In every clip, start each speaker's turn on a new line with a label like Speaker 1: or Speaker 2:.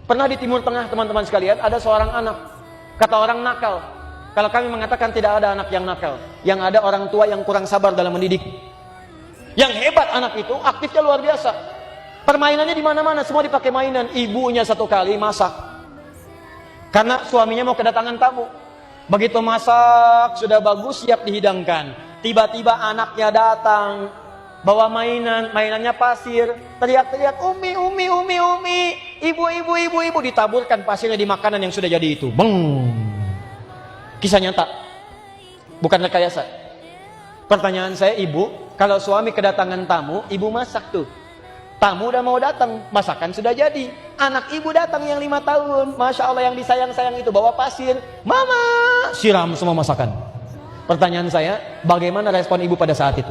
Speaker 1: Pernah di Timur Tengah teman-teman sekalian, ada seorang anak. Kata orang nakal. Kalau kami mengatakan tidak ada anak yang nakal. Yang ada orang tua yang kurang sabar dalam mendidik. Yang hebat anak itu, aktifnya luar biasa. Permainannya di mana-mana, semua dipakai mainan. Ibunya satu kali masak. Karena suaminya mau kedatangan tamu. Begitu masak, sudah bagus, siap dihidangkan. Tiba-tiba anaknya datang. Bawa mainan, mainannya pasir. Teriak-teriak, umi, umi, umi, umi. Ibu, ibu, ibu, ibu. Ditaburkan pasirnya di makanan yang sudah jadi itu. Beng. Kisah nyata. Bukan rekayasa. Pertanyaan saya, ibu, kalau suami kedatangan tamu, ibu masak tuh. Tamu udah mau datang, masakan sudah jadi. Anak ibu datang yang 5 tahun, Masya Allah yang disayang-sayang itu bawa pasir. Mama, siram semua masakan. Pertanyaan saya, bagaimana respon ibu pada saat itu?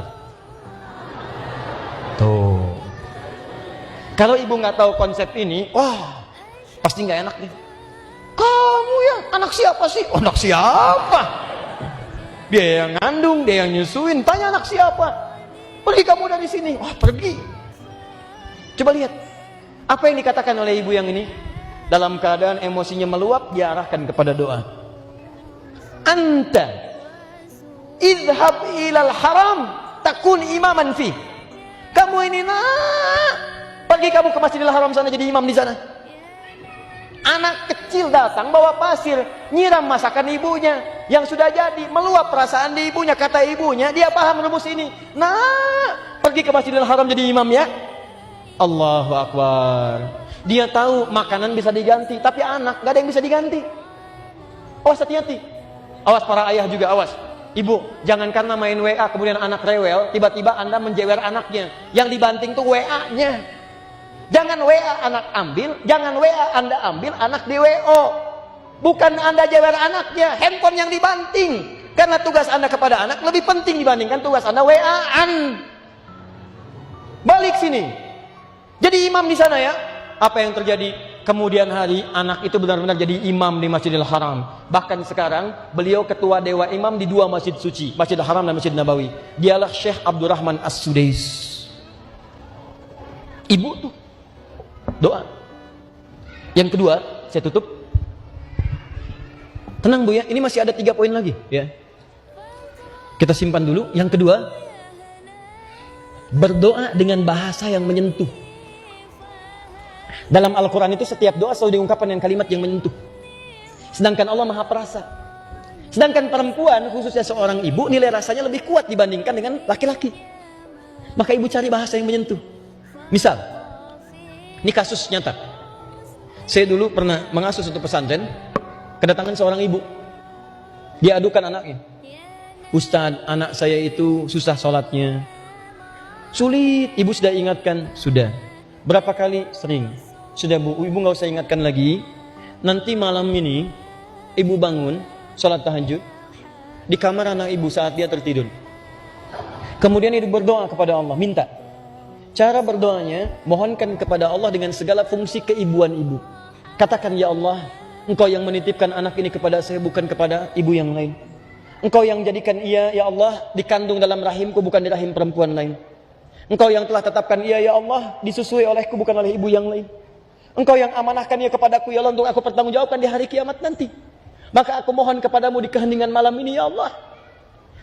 Speaker 1: Tuh. Kalau ibu nggak tahu konsep ini, wah, pasti nggak enak nih. Kamu ya, anak siapa sih? Oh, anak siapa? Dia yang ngandung, dia yang nyusuin. Tanya anak siapa? Pergi kamu dari sini. Wah, pergi. Coba lihat, apa yang dikatakan oleh ibu yang ini? Dalam keadaan emosinya meluap, diarahkan kepada doa. Anta idhab ilal haram takun imaman fi. Kamu ini pergi kamu ke Masjidil Haram sana jadi imam di sana. Anak kecil datang bawa pasir, nyiram masakan ibunya yang sudah jadi, meluap perasaan di ibunya. Kata ibunya, dia paham rumus ini. Pergi ke Masjidil Haram jadi imam ya. Allahu Akbar. Dia tahu makanan bisa diganti, tapi anak gak ada yang bisa diganti. Awas, hati-hati. Awas para ayah juga, awas. Ibu, jangan karena main WA kemudian anak rewel, tiba-tiba Anda menjewer anaknya. Yang dibanting tuh WA-nya. Jangan WA anak ambil, jangan WA Anda ambil, anak di WO. Bukan Anda jewer anaknya, handphone yang dibanting. Karena tugas Anda kepada anak lebih penting dibandingkan tugas Anda WA-an. Balik sini. Jadi imam di sana ya. Apa yang terjadi? Kemudian hari anak itu benar-benar jadi imam di Masjidil Haram. Bahkan sekarang beliau ketua dewa imam di 2 masjid suci, Masjidil Haram dan Masjid Nabawi. Dialah Syekh Abdurrahman As-Sudais. Ibu tuh doa. Yang kedua, saya tutup. Tenang Bu ya, ini masih ada 3 poin lagi ya. Kita simpan dulu. Yang kedua, berdoa dengan bahasa yang menyentuh. Dalam Al-Quran itu setiap doa selalu diungkapkan dengan kalimat yang menyentuh. Sedangkan Allah Maha Perasa. Sedangkan perempuan, khususnya seorang ibu, nilai rasanya lebih kuat dibandingkan dengan laki-laki. Maka ibu cari bahasa yang menyentuh. Misal, ini kasus nyata. Saya dulu pernah mengasuh satu pesantren, kedatangan seorang ibu. Dia adukan anaknya. Ustadz, anak saya itu susah sholatnya. Sulit, ibu sudah ingatkan. Sudah. Berapa kali? Sering. Sudah Bu, ibu nggak usah ingatkan lagi. Nanti malam ini ibu bangun sholat tahajud di kamar anak ibu saat dia tertidur. Kemudian ibu berdoa kepada Allah, minta. Cara berdoanya, mohonkan kepada Allah dengan segala fungsi keibuan ibu. Katakan, ya Allah, Engkau yang menitipkan anak ini kepada saya, bukan kepada ibu yang lain. Engkau yang jadikan ia, ya Allah, dikandung dalam rahimku, bukan di rahim perempuan lain. Engkau yang telah tetapkan ia, ya Allah, disusui olehku, bukan oleh ibu yang lain. Engkau yang amanahkan ia kepadaku, ya Allah, untuk aku pertanggungjawabkan di hari kiamat nanti. Maka aku mohon kepadamu di keheningan malam ini, ya Allah,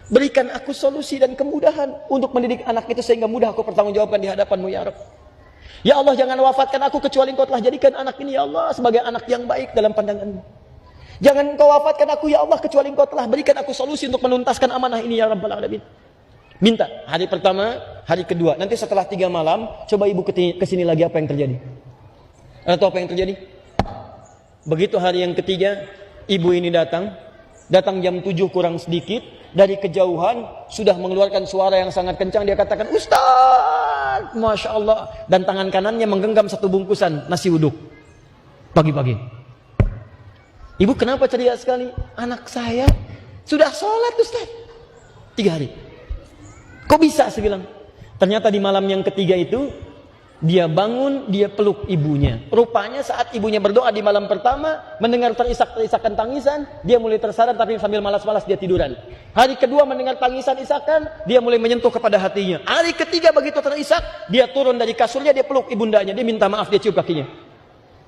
Speaker 1: berikan aku solusi dan kemudahan untuk mendidik anak itu sehingga mudah aku pertanggungjawabkan di hadapanmu, ya Rabb. Ya Allah, jangan wafatkan aku kecuali Engkau telah jadikan anak ini, ya Allah, sebagai anak yang baik dalam pandanganmu. Jangan Engkau wafatkan aku, ya Allah, kecuali Engkau telah berikan aku solusi untuk menuntaskan amanah ini, ya Rabbal Alamin. Minta, hari pertama, hari kedua. Nanti setelah 3 malam, coba ibu kesini lagi, apa yang terjadi? Atau apa yang terjadi? Begitu hari yang ketiga, ibu ini datang jam 7 kurang sedikit. Dari kejauhan, sudah mengeluarkan suara yang sangat kencang. Dia katakan, Ustaz, Masya Allah. Dan tangan kanannya menggenggam 1 bungkusan nasi uduk. Pagi-pagi. Ibu kenapa ceria sekali? Anak saya sudah sholat Ustaz 3 hari. Kok bisa saya bilang? Ternyata di malam yang ketiga itu dia bangun, dia peluk ibunya. Rupanya saat ibunya berdoa di malam pertama, mendengar terisak-terisakan tangisan, dia mulai tersadar tapi sambil malas-malas dia tiduran. Hari kedua mendengar tangisan-isakan, dia mulai menyentuh kepada hatinya. Hari ketiga begitu terisak, dia turun dari kasurnya, dia peluk ibundanya, dia minta maaf, dia cium kakinya.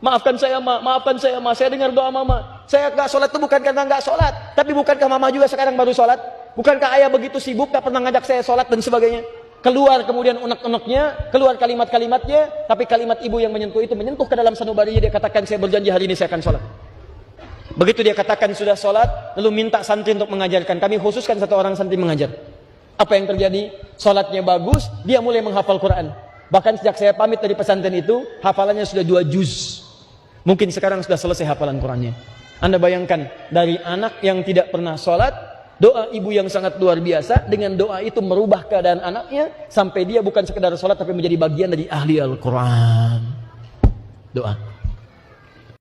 Speaker 1: Maafkan saya, Ma. Maafkan saya, Ma. Saya dengar doa Mama. Saya nggak sholat itu bukan karena nggak sholat. Tapi bukankah Mama juga sekarang baru sholat? Bukankah ayah begitu sibuk, tak pernah ngajak saya sholat dan sebagainya? Keluar kemudian unek-uneknya, keluar kalimat-kalimatnya. Tapi kalimat ibu yang menyentuh itu menyentuh ke dalam sanubarinya. Dia katakan, saya berjanji hari ini saya akan sholat. Begitu dia katakan sudah sholat, lalu minta santri untuk mengajarkan. Kami khususkan satu orang santri mengajar. Apa yang terjadi? Sholatnya bagus, dia mulai menghafal Quran. Bahkan sejak saya pamit dari pesantren itu, hafalannya sudah 2 juz. Mungkin sekarang sudah selesai hafalan Qurannya. Anda bayangkan, dari anak yang tidak pernah sholat, doa ibu yang sangat luar biasa, dengan doa itu merubah keadaan anaknya, sampai dia bukan sekedar sholat, tapi menjadi bagian dari ahli Al-Quran. Doa.